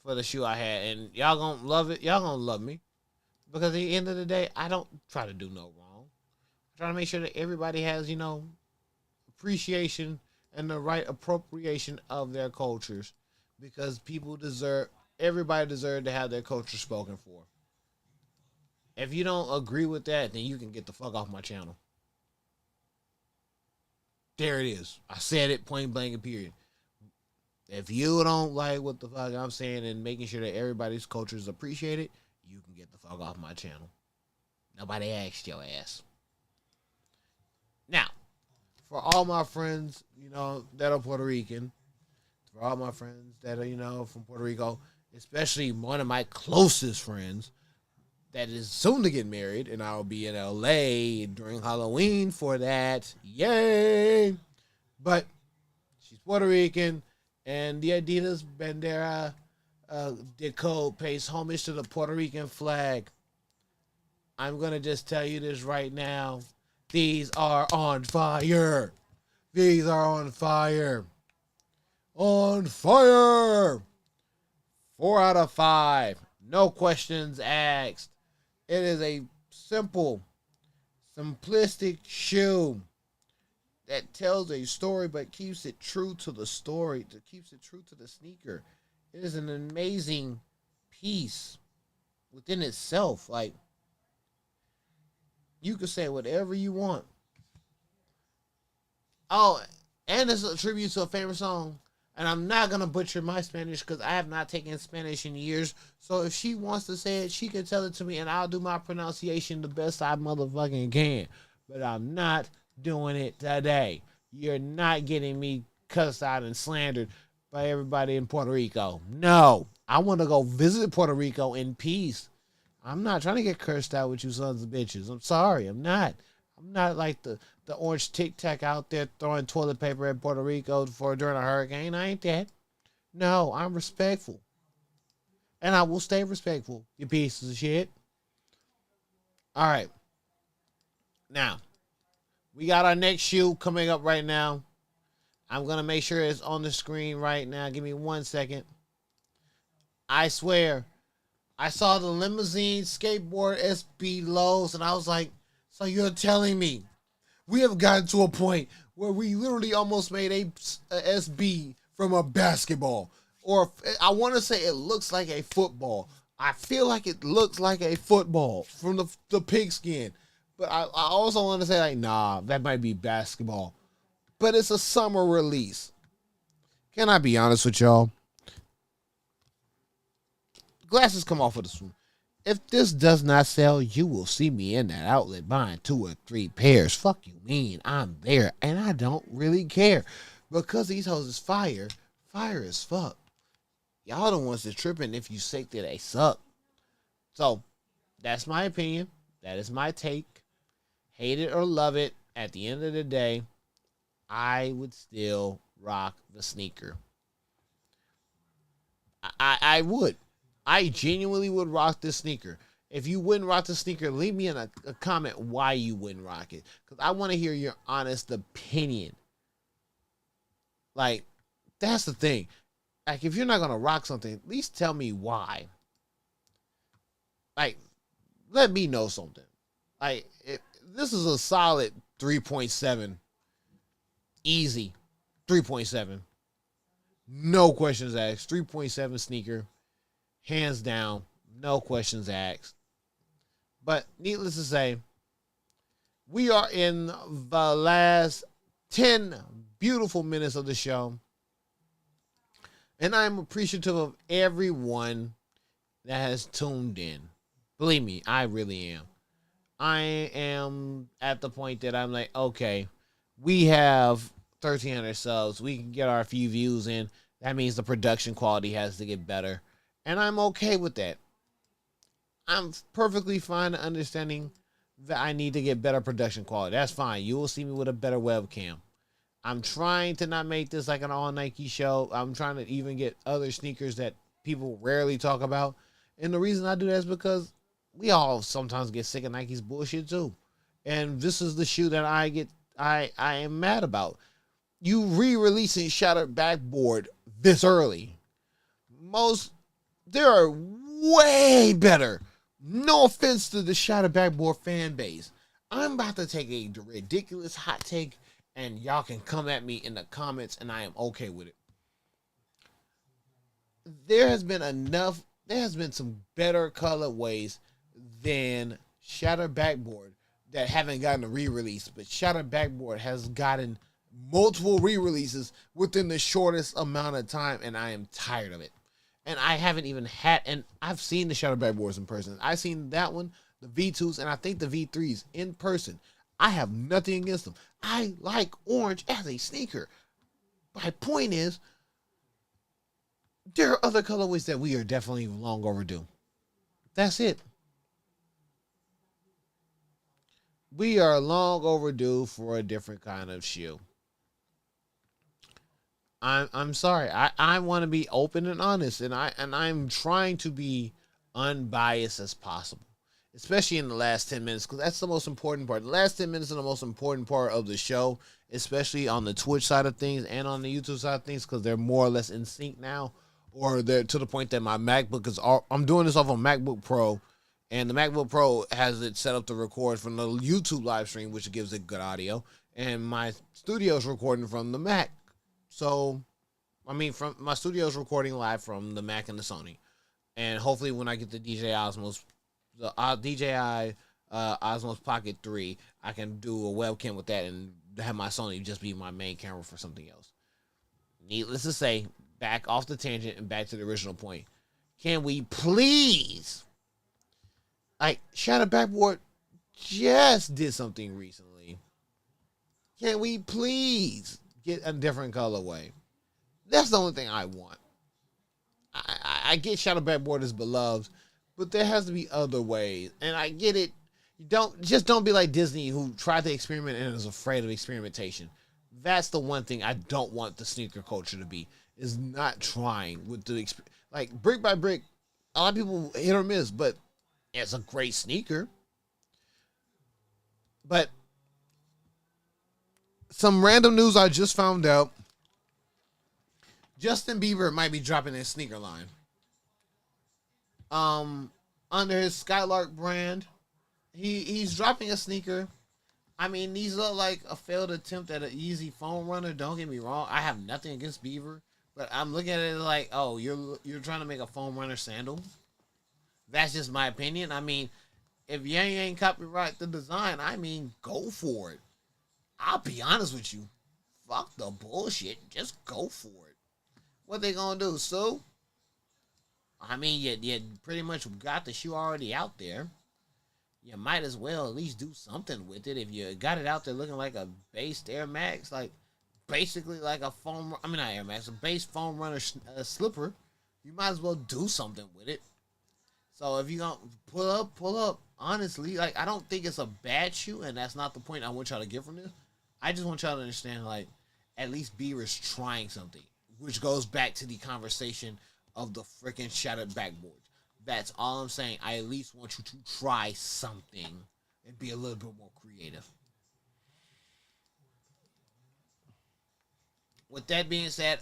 for the shoe I had, and y'all gonna love it. Y'all gonna love me because at the end of the day, I don't try to do no wrong. I try to make sure that everybody has appreciation and the right appropriation of their cultures because people deserve everybody deserves to have their culture spoken for. If you don't agree with that, then you can get the fuck off my channel. There it is. I said it point blank and period. If you don't like what the fuck I'm saying and making sure that everybody's culture is appreciated, you can get the fuck off my channel. Nobody asked your ass. Now, for all my friends, that are Puerto Rican, for all my friends that are, from Puerto Rico, especially one of my closest friends that is soon to get married, and I'll be in LA during Halloween for that. Yay! But she's Puerto Rican, and the Adidas Bandera deco pays homage to the Puerto Rican flag. I'm gonna just tell you this right now. These are on fire. These are on fire. On fire. 4 out of 5. No questions asked. It is a simple, simplistic shoe that tells a story but keeps it true to the story, that keeps it true to the sneaker. It is an amazing piece within itself. Like, You can say whatever you want. Oh, and it's a tribute to a favorite song. And I'm not gonna butcher my Spanish because I have not taken Spanish in years. So if she wants to say it, she can tell it to me, and I'll do my pronunciation the best I motherfucking can. But I'm not doing it today. You're not getting me cussed out and slandered by everybody in Puerto Rico. No, I want to go visit Puerto Rico in peace. I'm not trying to get cursed out with you sons of bitches. I'm sorry. I'm not. I'm not like the orange tic tac out there throwing toilet paper at Puerto Rico for during a hurricane. I ain't that. No, I'm respectful. And I will stay respectful, you pieces of shit. All right. Now, we got our next shoe coming up right now. I'm going to make sure it's on the screen right now. Give me 1 second. I swear, I saw the limousine skateboard SB lows, and I was like, so you're telling me we have gotten to a point where we literally almost made a SB from a basketball. Or I want to say it looks like a football. I feel like it looks like a football from the pigskin. But I also want to say, like, nah, that might be basketball. But it's a summer release. Can I be honest with y'all? Glasses come off of this one. If this does not sell, you will see me in that outlet buying 2 or 3 pairs. Fuck you mean? I'm there, and I don't really care. Because these hoes is fire. Fire as fuck. Y'all the ones that tripping if you say that they suck. So, that's my opinion. That is my take. Hate it or love it. At the end of the day, I would still rock the sneaker. I would. I genuinely would rock this sneaker. If you wouldn't rock the sneaker, leave me in a comment why you wouldn't rock it. Because I want to hear your honest opinion. Like, that's the thing. Like, if you're not going to rock something, at least tell me why. Like, let me know something. Like, this is a solid 3.7. Easy. 3.7. No questions asked. 3.7 sneaker. Hands down. No questions asked. But needless to say, we are in the last 10 beautiful minutes of the show. And I'm appreciative of everyone that has tuned in. Believe me, I really am. I am at the point that I'm like, okay, we have 1,300 subs. We can get our few views in. That means the production quality has to get better. And I'm okay with that. I'm perfectly fine understanding that I need to get better production quality. That's fine. You will see me with a better webcam. I'm trying to not make this like an all Nike show. I'm trying to even get other sneakers that people rarely talk about. And the reason I do that is because we all sometimes get sick of Nike's bullshit too. And this is the shoe that I am mad about. You re-releasing Shattered Backboard this early. There are way better. No offense to the Shattered Backboard fan base. I'm about to take a ridiculous hot take, and y'all can come at me in the comments, and I am okay with it. There has been some better colorways than Shattered Backboard that haven't gotten a re-release, but Shattered Backboard has gotten multiple re-releases within the shortest amount of time, and I am tired of it. And I haven't even had, and I've seen the Shattered Backboards in person. I've seen that one, the V2s, and I think the V3s in person. I have nothing against them. I like orange as a sneaker. My point is, there are other colorways that we are definitely long overdue. That's it. We are long overdue for a different kind of shoe. I'm sorry. I want to be open and honest, and I'm trying to be unbiased as possible, especially in the last 10 minutes, because that's the most important part. The last 10 minutes are the most important part of the show, especially on the Twitch side of things and on the YouTube side of things, because they're more or less in sync now, or they're to the point that my MacBook is. I'm doing this off a MacBook Pro, and the MacBook Pro has it set up to record from the YouTube live stream, which gives it good audio, and my studio's recording from the Mac. So, from my studio's recording live from the Mac and the Sony. And hopefully when I get the DJI Osmos, the DJI Osmos Pocket 3. I can do a webcam with that and have my Sony just be my main camera for something else. Needless to say, back off the tangent and back to the original point. Can we please, like, Shadow Backboard just did something recently. Can we please get a different colorway? That's the only thing I want. I get Shadow Backboard is beloved, but there has to be other ways. And I get it. Don't be like Disney, who tried to experiment and is afraid of experimentation. That's the one thing I don't want the sneaker culture to be, is not trying with the like brick by brick. A lot of people hit or miss, but it's a great sneaker. But some random news I just found out: Justin Bieber might be dropping his sneaker line. Under his Skylark brand, he's dropping a sneaker. I mean, these look like a failed attempt at an easy foam runner. Don't get me wrong. I have nothing against Bieber, but I'm looking at it like, oh, you're trying to make a foam runner sandal. That's just my opinion. I mean, if you ain't copyright the design, I mean, go for it. I'll be honest with you. Fuck the bullshit. Just go for it. What they gonna do, so? I mean, you pretty much got the shoe already out there. You might as well at least do something with it. If you got it out there looking like a based Air Max, like basically like a foam, I mean not Air Max, a base foam runner slipper, you might as well do something with it. So if you gonna pull up. Honestly, like, I don't think it's a bad shoe, and that's not the point I want y'all to get from this. I just want y'all to understand, like, at least Bieber's trying something, which goes back to the conversation of the freaking shattered backboards. That's all I'm saying. I at least want you to try something and be a little bit more creative. With that being said,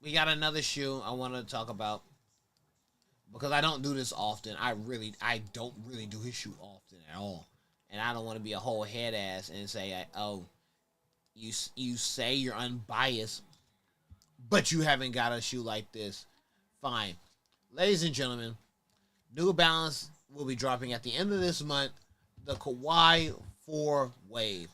we got another shoe I want to talk about, because I don't do this often. I don't really do his shoe often at all, and I don't want to be a whole head ass and say, oh, you say you're unbiased, but you haven't got a shoe like this. Fine, ladies and gentlemen, New Balance will be dropping at the end of this month the Kawhi 4 Wave.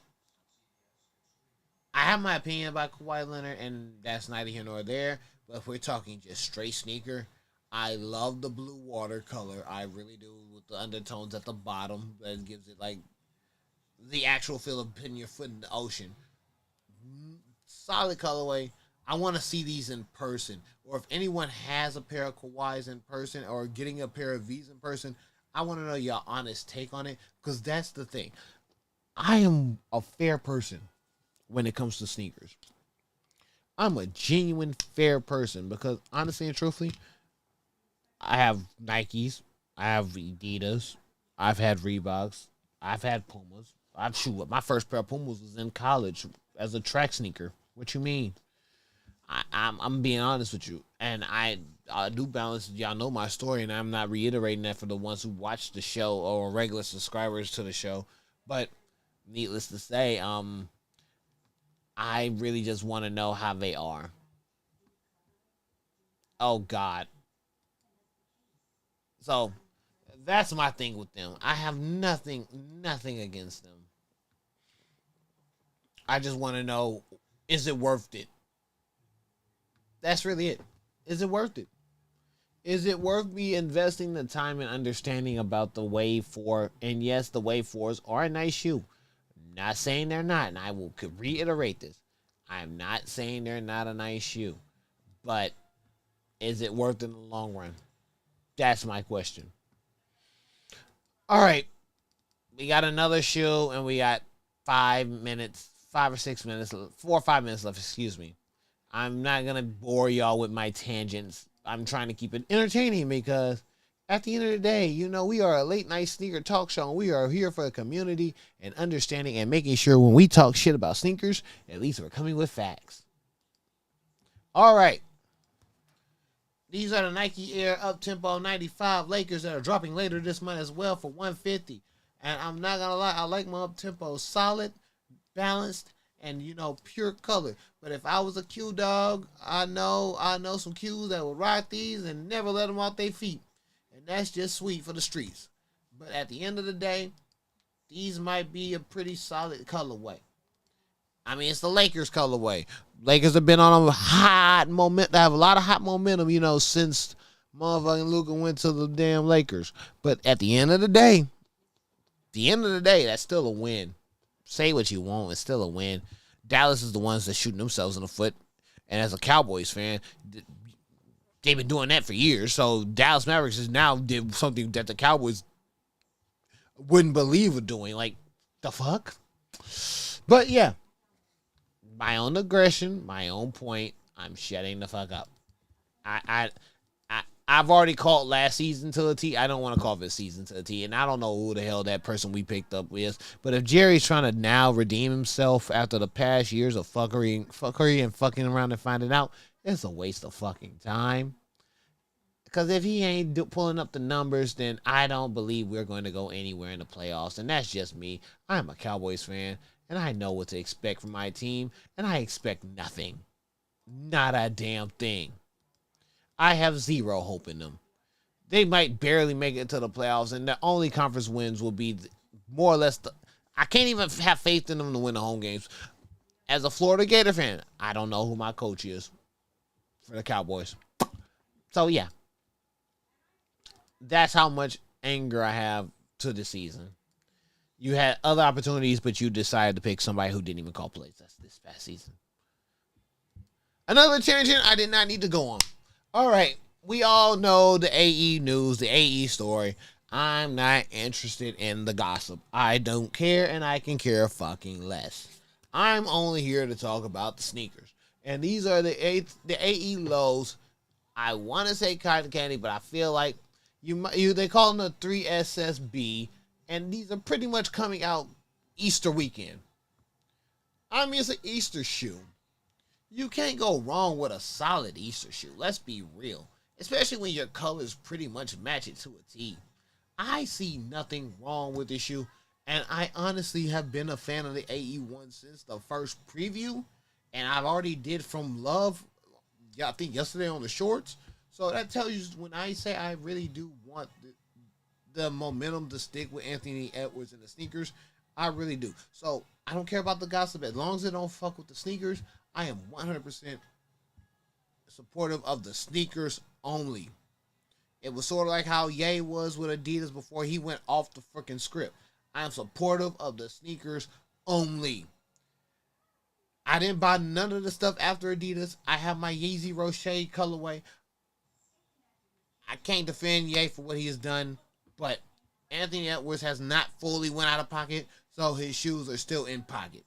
I have my opinion about Kawhi Leonard, and that's neither here nor there. But if we're talking just straight sneaker, I love the blue watercolor. I really do, with the undertones at the bottom that gives it like the actual feel of putting your foot in the ocean. Solid colorway. I want to see these in person. Or if anyone has a pair of Kawhis in person or getting a pair of V's in person, I want to know your honest take on it, because that's the thing. I am a fair person when it comes to sneakers. I'm a genuine fair person because honestly and truthfully, I have Nikes, I have Adidas, I've had Reeboks, I've had Pumas. My first pair of Pumas was in college as a track sneaker. What you mean? I'm being honest with you, and I New Balance. Y'all know my story, and I'm not reiterating that for the ones who watch the show or regular subscribers to the show. But needless to say, I really just want to know how they are. Oh God. So that's my thing with them. I have nothing against them. I just want to know, is it worth it? That's really it. Is it worth it? Is it worth me investing the time and understanding about the Wave 4? And yes, the Wave 4s are a nice shoe. Not saying they're not, and I will reiterate this. I'm not saying they're not a nice shoe. But is it worth it in the long run? That's my question. All right. We got another shoe, and we got 5 or 6 minutes, 4 or 5 minutes left, excuse me. I'm not going to bore y'all with my tangents. I'm trying to keep it entertaining because at the end of the day, you know, we are a late night sneaker talk show, and we are here for the community and understanding and making sure when we talk shit about sneakers, at least we're coming with facts. All right. These are the Nike Air Up-Tempo 95 Lakers that are dropping later this month as well for $150. And I'm not going to lie, I like my Up-Tempo solid, balanced, and, you know, pure color. But if I was a Q dog, I know some Qs that would rock these and never let them off their feet. And that's just sweet for the streets. But at the end of the day, these might be a pretty solid colorway. I mean, it's the Lakers colorway. Lakers have been on a hot moment. They have a lot of hot momentum, since motherfucking Luka went to the damn Lakers. But at the end of the day, that's still a win. Say what you want, it's still a win. Dallas is the ones that shooting themselves in the foot. And as a Cowboys fan, they've been doing that for years. So Dallas Mavericks is now did something that the Cowboys wouldn't believe of doing. Like, the fuck? But yeah, my own aggression, my own point, I'm shutting the fuck up. I've already called last season to a T. I don't want to call this season to a T, and I don't know who the hell that person we picked up is. But if Jerry's trying to now redeem himself after the past years of fuckery and fucking around and finding out, it's a waste of fucking time. Because if he ain't pulling up the numbers, then I don't believe we're going to go anywhere in the playoffs. And that's just me. I'm a Cowboys fan, and I know what to expect from my team, and I expect nothing. Not a damn thing. I have zero hope in them. They might barely make it to the playoffs, and the only conference wins will be more or less I can't even have faith in them to win the home games. As a Florida Gator fan, I don't know who my coach is for the Cowboys. So, yeah. That's how much anger I have to the season. You had other opportunities, but you decided to pick somebody who didn't even call plays. That's this past season. Another tangent I did not need to go on. All right, we all know the AE news, the AE story. I'm not interested in the gossip. I don't care, and I can care fucking less. I'm only here to talk about the sneakers. And these are the AE lows. I want to say cotton candy, but I feel like they call them the 3SSB, and these are pretty much coming out Easter weekend. I mean, it's an Easter shoe. You can't go wrong with a solid Easter shoe. Let's be real. Especially when your colors pretty much match it to a T. I see nothing wrong with this shoe. And I honestly have been a fan of the AE1 since the first preview. And I've already did From Love, I think yesterday on the shorts. So that tells you when I say I really do want the momentum to stick with Anthony Edwards and the sneakers. I really do. So I don't care about the gossip. As long as it don't fuck with the sneakers, I am 100% supportive of the sneakers only. It was sort of like how Ye was with Adidas before he went off the freaking script. I am supportive of the sneakers only. I didn't buy none of the stuff after Adidas. I have my Yeezy Rocher colorway. I can't defend Ye for what he has done, but Anthony Edwards has not fully went out of pocket, so his shoes are still in pocket.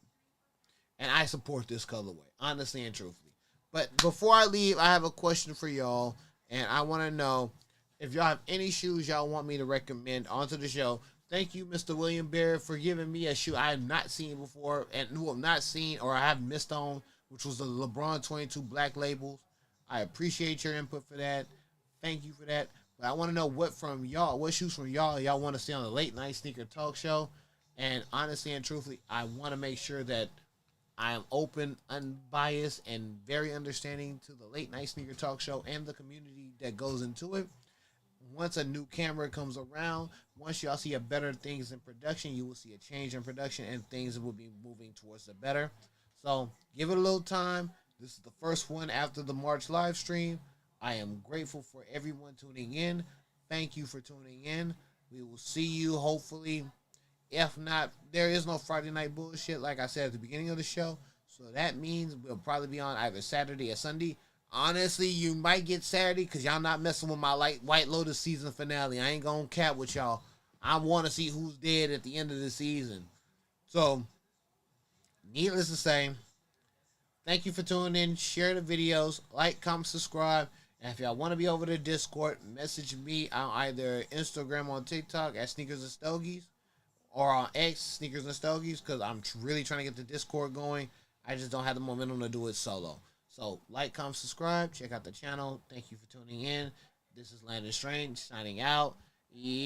And I support this colorway, honestly and truthfully. But before I leave, I have a question for y'all. And I want to know if y'all have any shoes y'all want me to recommend onto the show. Thank you, Mr. William Barrett, for giving me a shoe I have not seen before and who have not seen or I have missed on, which was the LeBron 22 Black Labels. I appreciate your input for that. Thank you for that. But I want to know what shoes from y'all want to see on the Late Night Sneaker Talk Show. And honestly and truthfully, I want to make sure that I am open, unbiased, and very understanding to the Late Night Sneaker Talk Show and the community that goes into it. Once a new camera comes around, once y'all see a better things in production, you will see a change in production and things will be moving towards the better. So give it a little time. This is the first one after the March live stream. I am grateful for everyone tuning in. Thank you for tuning in. We will see you hopefully. If not, there is no Friday night bullshit, like I said at the beginning of the show. So that means we'll probably be on either Saturday or Sunday. Honestly, you might get Saturday because y'all not messing with my White Lotus season finale. I ain't going to cap with y'all. I want to see who's dead at the end of the season. So, needless to say, thank you for tuning in. Share the videos. Like, comment, subscribe. And if y'all want to be over to Discord, message me on either Instagram or TikTok at Sneakers and Stogies. Or on X, Sneakers and Stogies, because I'm really trying to get the Discord going. I just don't have the momentum to do it solo. So, like, comment, subscribe. Check out the channel. Thank you for tuning in. This is Landon Strange signing out. Yeah.